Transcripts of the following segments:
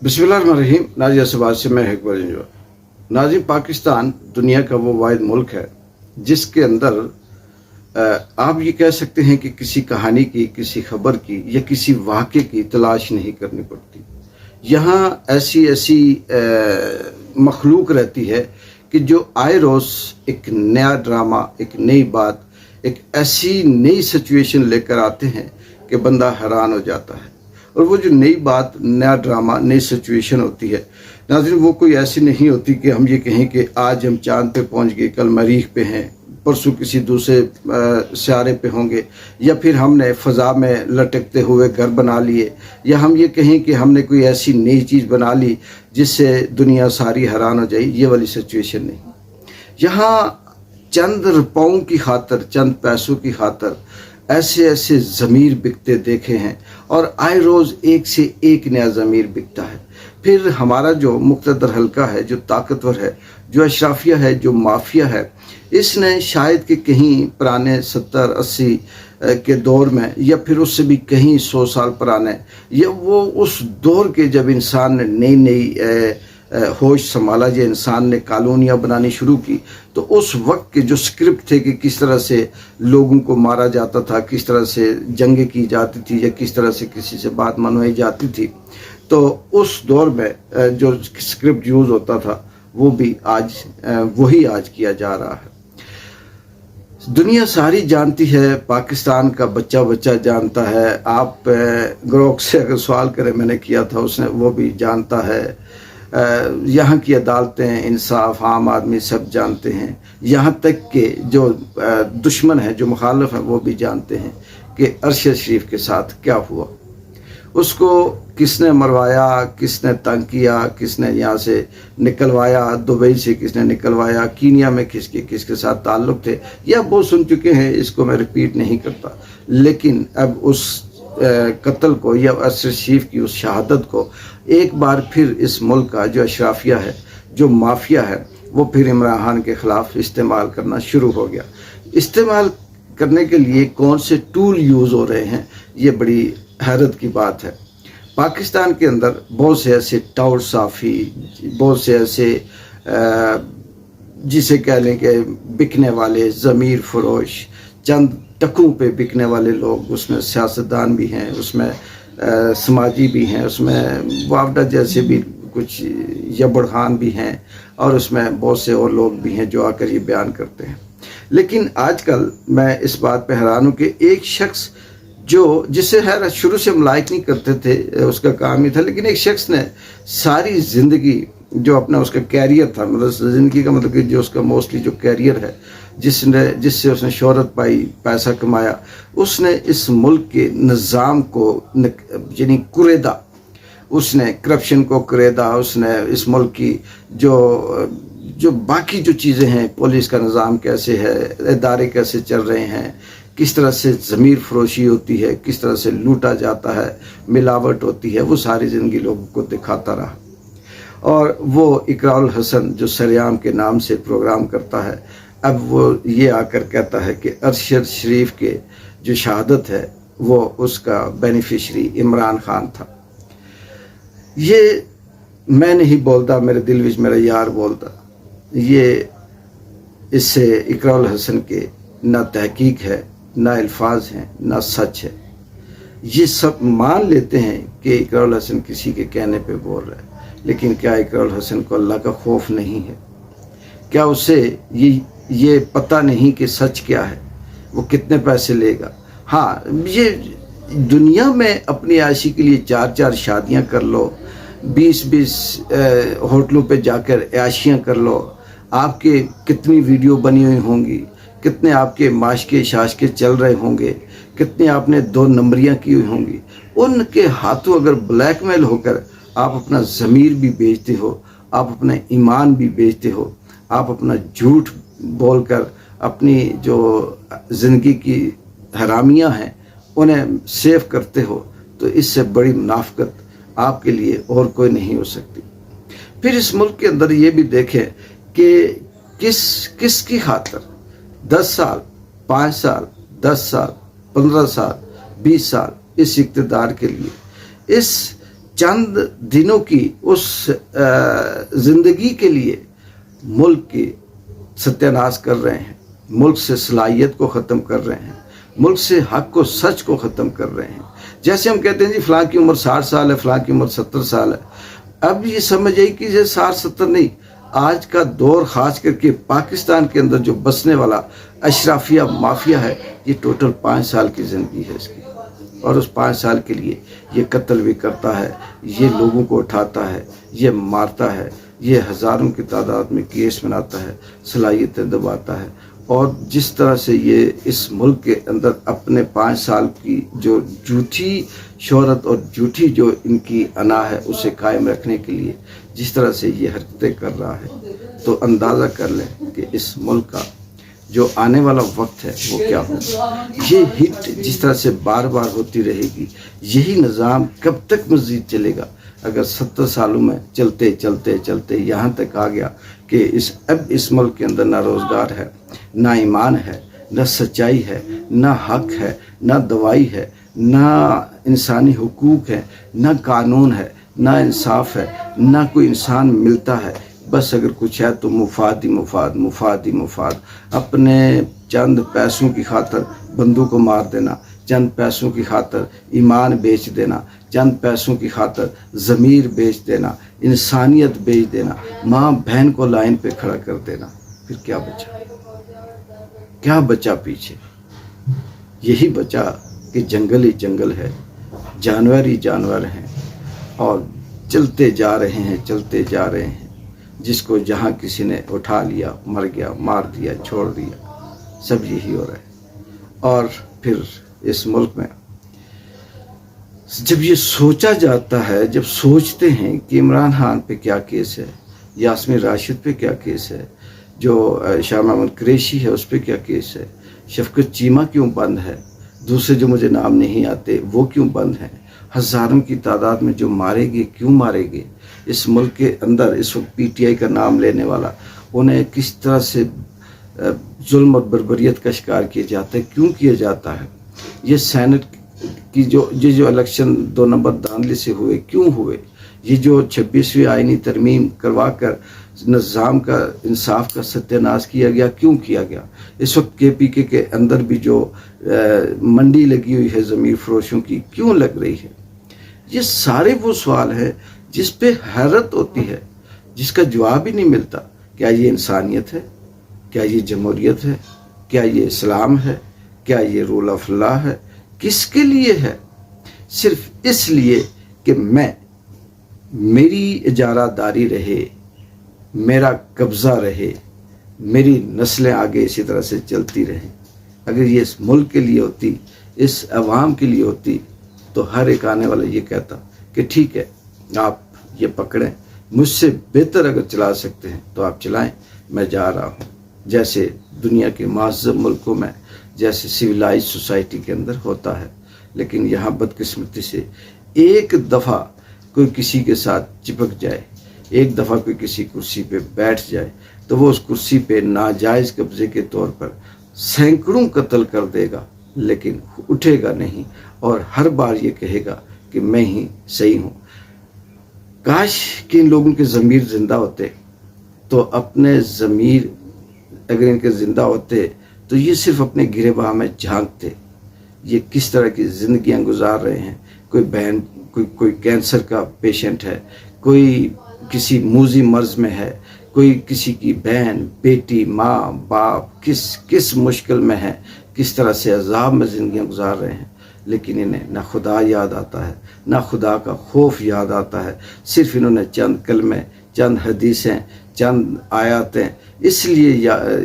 बिस्मिल्लाहिर्रहमानिर्रहीम। नाज़िम सबाज से मैं एक बार नाज़िम, पाकिस्तान दुनिया का वो वाहिद मुल्क है जिसके अंदर आप ये कह सकते हैं कि किसी कहानी की, किसी खबर की या किसी वाक़े की तलाश नहीं करनी पड़ती। यहाँ ऐसी ऐसी मखलूक रहती है कि जो आए रोज़ एक नया ड्रामा, एक नई बात, एक ऐसी नई सिचुएशन लेकर आते हैं कि बंदा हैरान हो जाता है। और वो जो नई बात, नया ड्रामा, नई सिचुएशन होती है नाज़रीन, वो कोई ऐसी नहीं होती कि हम ये कहें कि आज हम चांद पे पहुंच गए, कल मरीख पे हैं, परसों किसी दूसरे सियारे पे होंगे, या फिर हमने फ़ज़ा में लटकते हुए घर बना लिए, या हम ये कहें कि हमने कोई ऐसी नई चीज़ बना ली जिससे दुनिया सारी हैरान हो जाए। ये वाली सिचुएशन नहीं। यहाँ चंद रुपयों की खातर, चंद पैसों की खातर ऐसे ऐसे ज़मीर बिकते देखे हैं, और आए रोज़ एक से एक नया ज़मीर बिकता है। फिर हमारा जो मुक़्तदर हल्का है, जो ताकतवर है, जो अशराफिया है, जो माफिया है, इसने शायद कि कहीं पुराने 70-80 के दौर में, या फिर उससे भी कहीं 100 साल पुराने, या वो उस दौर के जब इंसान ने नई नई होश संभाला, जो इंसान ने कॉलोनियाँ बनानी शुरू की, तो उस वक्त के जो स्क्रिप्ट थे कि किस तरह से लोगों को मारा जाता था, किस तरह से जंगें की जाती थी, या किस तरह से किसी से बात मनवाई जाती थी, तो उस दौर में जो स्क्रिप्ट यूज़ होता था वो भी आज वही आज किया जा रहा है। दुनिया सारी जानती है, पाकिस्तान का बच्चा बच्चा जानता है। आप ग्रोक से अगर सवाल करें, मैंने किया था, उसने वो भी जानता है। यहाँ की अदालतें, इंसाफ, आम आदमी सब जानते हैं। यहाँ तक कि जो दुश्मन है, जो मुखालिफ हैं, वो भी जानते हैं कि अरशद शरीफ के साथ क्या हुआ। उसको किसने मरवाया, किसने तंग किया, किसने यहाँ से निकलवाया, दुबई से किसने निकलवाया, कीनिया में किसके साथ ताल्लुक़ थे, या वो सुन चुके हैं, इसको मैं रिपीट नहीं करता। लेकिन अब उस कत्ल को या अरशद शरीफ की उस शहादत को एक बार फिर इस मुल्क का जो अशराफिया है, जो माफिया है, वो फिर इमरान खान के ख़िलाफ़ इस्तेमाल करना शुरू हो गया। इस्तेमाल करने के लिए कौन से टूल यूज़ हो रहे हैं, ये बड़ी हैरत की बात है। पाकिस्तान के अंदर बहुत से ऐसे टाउर साफ़ी, बहुत से ऐसे जिसे कह लें कि बिकने वाले, ज़मीर फरोश, चंद टकों पे बिकने वाले लोग, उसमें सियासतदान भी हैं, उसमें समाजी भी हैं, उसमें वावडा जैसे भी कुछ यबड़ खान भी हैं, और उसमें बहुत से और लोग भी हैं जो आकर ये बयान करते हैं। लेकिन आजकल मैं इस बात पे हैरान हूँ कि एक शख्स जिसे खैर शुरू से हम लाइक नहीं करते थे, उसका काम ही था, लेकिन एक शख्स ने सारी ज़िंदगी जो अपना उसका कैरियर था, मतलब ज़िंदगी का मतलब कि जो उसका मोस्टली जो कैरियर है, जिससे उसने शोहरत पाई, पैसा कमाया, उसने इस मुल्क के निज़ाम को यानी कुरेदा, उसने करप्शन को कुरेदा, उसने इस मुल्क की जो बाकी जो चीज़ें हैं, पुलिस का निज़ाम कैसे है, इदारे कैसे चल रहे हैं, किस तरह से ज़मीर फरोशी होती है, किस तरह से लूटा जाता है, मिलावट होती है, वो सारी ज़िंदगी लोगों को दिखाता रहा। और वो इकरारुल हसन जो सरेआम के नाम से प्रोग्राम करता है, अब वो ये आकर कहता है कि अरशद शरीफ के जो शहादत है वो उसका बेनिफिशरी इमरान खान था। ये मैं नहीं बोलता, मेरे दिल विच मेरा यार बोलता। ये इससे इकरारुल हसन के ना तहकीक है, ना अल्फाज हैं, ना सच है। ये सब मान लेते हैं कि इकरारुल हसन किसी के कहने पे बोल रहा है, लेकिन क्या इकरारुल हसन को अल्लाह का खौफ नहीं है? क्या उसे ये पता नहीं कि सच क्या है, वो कितने पैसे लेगा? हाँ, ये दुनिया में अपनी आयशी के लिए 4-4 शादियाँ कर लो, 20-20 होटलों पे जाकर आयशियाँ कर लो, आपके कितनी वीडियो बनी हुई होंगी, कितने आपके माशके शाशके चल रहे होंगे, कितने आपने 2 नंबरियाँ की हुई होंगी। उनके हाथों अगर ब्लैकमेल होकर आप अपना ज़मीर भी बेचते हो, आप अपना ईमान भी बेचते हो, आप अपना झूठ बोलकर अपनी जो ज़िंदगी की हरामियाँ हैं उन्हें सेव करते हो, तो इससे बड़ी मुनाफ़िकत आपके लिए और कोई नहीं हो सकती। फिर इस मुल्क के अंदर ये भी देखें कि किसकी खातर 10 साल, 5 साल, 10 साल, 15 साल, 20 साल इस इक़्तिदार के लिए, इस चंद दिनों की उस जिंदगी के लिए मुल्क की सत्यानाश कर रहे हैं, मुल्क से सलाहियत को ख़त्म कर रहे हैं, मुल्क से हक को सच को ख़त्म कर रहे हैं। जैसे हम कहते हैं जी फ़लाँ की उम्र 60 साल है, फ़लाँ की उम्र 70 साल है। अब ये समझ आई कि ये 60-70 नहीं, आज का दौर ख़ास करके पाकिस्तान के अंदर जो बसने वाला अशराफिया माफिया है, ये टोटल 5 साल की ज़िंदगी है इसकी, और उस 5 साल के लिए ये कत्ल भी करता है, ये लोगों को उठाता है, ये मारता है, ये हज़ारों की तादाद में केस बनाता है, सलाहियतें दबाता है, और जिस तरह से ये इस मुल्क के अंदर अपने 5 साल की जो झूठी शोहरत और झूठी जो इनकी अना है उसे कायम रखने के लिए जिस तरह से ये हरकतें कर रहा है, तो अंदाज़ा कर लें कि इस मुल्क का जो आने वाला वक्त है वो क्या होगा। ये हिट जिस तरह से बार बार होती रहेगी, यही निज़ाम कब तक मज़ीद चलेगा। अगर 70 सालों में चलते चलते चलते यहाँ तक आ गया कि अब इस मुल्क के अंदर ना रोज़गार है, ना ईमान है, ना सच्चाई है, ना हक है, ना दवाई है, ना इंसानी हुकूक है, ना कानून है, ना इंसाफ है, ना कोई इंसान मिलता है, बस अगर कुछ है तो मुफाद ही मुफाद, मुफाद ही मुफाद। अपने चंद पैसों की खातर बंदों को मार देना, चंद पैसों की खातर ईमान बेच देना, चंद पैसों की खातर ज़मीर बेच देना, इंसानियत बेच देना, माँ बहन को लाइन पे खड़ा कर देना, फिर क्या बचा? क्या बचा पीछे? यही बचा कि जंगल ही जंगल है, जानवर ही जानवर हैं, और चलते जा रहे हैं, चलते जा रहे हैं। जिसको जहाँ किसी ने उठा लिया, मर गया, मार दिया, छोड़ दिया, सब यही हो रहा है। और फिर इस मुल्क में जब ये सोचा जाता है, जब सोचते हैं कि इमरान खान पे क्या केस है, यास्मीन राशिद पे क्या केस है, जो शाह महमूद कुरैशी है उस पर क्या केस है, शफकत चीमा क्यों बंद है, दूसरे जो मुझे नाम नहीं आते वो क्यों बंद हैं, हज़ारों की तादाद में जो मारेंगे क्यों मारेंगे, इस मुल्क के अंदर इस वक्त पीटीआई का नाम लेने वाला, उन्हें किस तरह से जुल्म और बर्बरियत का शिकार किया जाता है, क्यों किया जाता है। ये सेनेट की जो इलेक्शन 2 नंबर दानले से हुए क्यों हुए, ये जो 26वीं आईनी तरमीम करवा कर निज़ाम का इंसाफ का सत्यानाश किया गया क्यों किया गया। इस वक्त केपीके के अंदर भी जो मंडी लगी हुई है ज़मीर फरोशों की क्यों लग रही है। ये सारे वो सवाल हैं जिस पे हैरत होती है, जिसका जवाब ही नहीं मिलता। क्या ये इंसानियत है, क्या ये जमहूरियत है, क्या ये इस्लाम है, क्या ये रूल ऑफ लॉ है, किसके लिए है? सिर्फ इसलिए कि मेरी इजारादारी रहे, मेरा कब्ज़ा रहे, मेरी नस्लें आगे इसी तरह से चलती रहें। अगर ये इस मुल्क के लिए होती, इस अवाम के लिए होती, तो हर एक आने वाला ये कहता कि ठीक है आप ये पकड़ें, मुझसे बेहतर अगर चला सकते हैं तो आप चलाएं, मैं जा रहा हूँ। जैसे दुनिया के महज़ब मुल्कों में, जैसे सिविलाइज सोसाइटी के अंदर होता है। लेकिन यहाँ बदकिस्मती से एक दफ़ा कोई किसी के साथ चिपक जाए, एक दफ़ा कोई किसी कुर्सी पे बैठ जाए, तो वो उस कुर्सी पे नाजायज़ कब्ज़े के तौर पर सैकड़ों कत्ल कर देगा, लेकिन उठेगा नहीं, और हर बार ये कहेगा कि मैं ही सही हूँ। काश कि इन लोगों के ज़मीर ज़िंदा होते, तो अपने ज़मीर अगर इनके ज़िंदा होते तो ये सिर्फ अपने गिरेबान में झांकते, ये किस तरह की ज़िंदगियाँ गुजार रहे हैं। कोई बहन कोई कैंसर का पेशेंट है, कोई किसी मूजी मर्ज में है, कोई किसी की बहन बेटी माँ बाप किस मुश्किल में है, किस तरह से अजाब में ज़िंदगियाँ गुजार रहे हैं। लेकिन इन्हें ना खुदा याद आता है, ना खुदा का खौफ याद आता है। सिर्फ इन्होंने चंद कलमें, चंद हदीसें, चंद आयतें इसलिए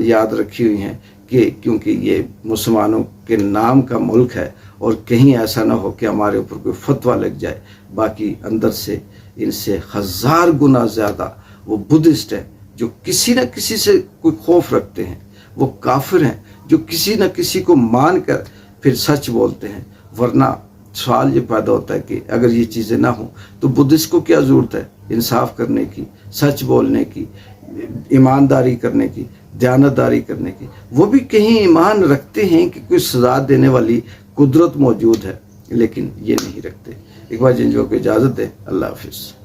याद रखी हुई हैं कि क्योंकि ये मुसलमानों के नाम का मुल्क है, और कहीं ऐसा ना हो कि हमारे ऊपर कोई फतवा लग जाए। बाकी अंदर से इनसे 1000 गुना ज़्यादा वो बुद्धिस्ट हैं जो किसी न किसी से कोई खौफ रखते हैं, वो काफिर हैं जो किसी न किसी को मान कर फिर सच बोलते हैं। वरना सवाल ये पैदा होता है कि अगर ये चीज़ें ना हों तो बुद्धिस्ट को क्या ज़रूरत है इंसाफ करने की, सच बोलने की, ईमानदारी करने की, दयानतदारी करने की। वो भी कहीं ईमान रखते हैं कि कोई सज़ा देने वाली कुदरत मौजूद है, لیکن یہ نہیں رکھتے۔ اقبال جنجوع کو اجازت دیں، اللہ حافظ۔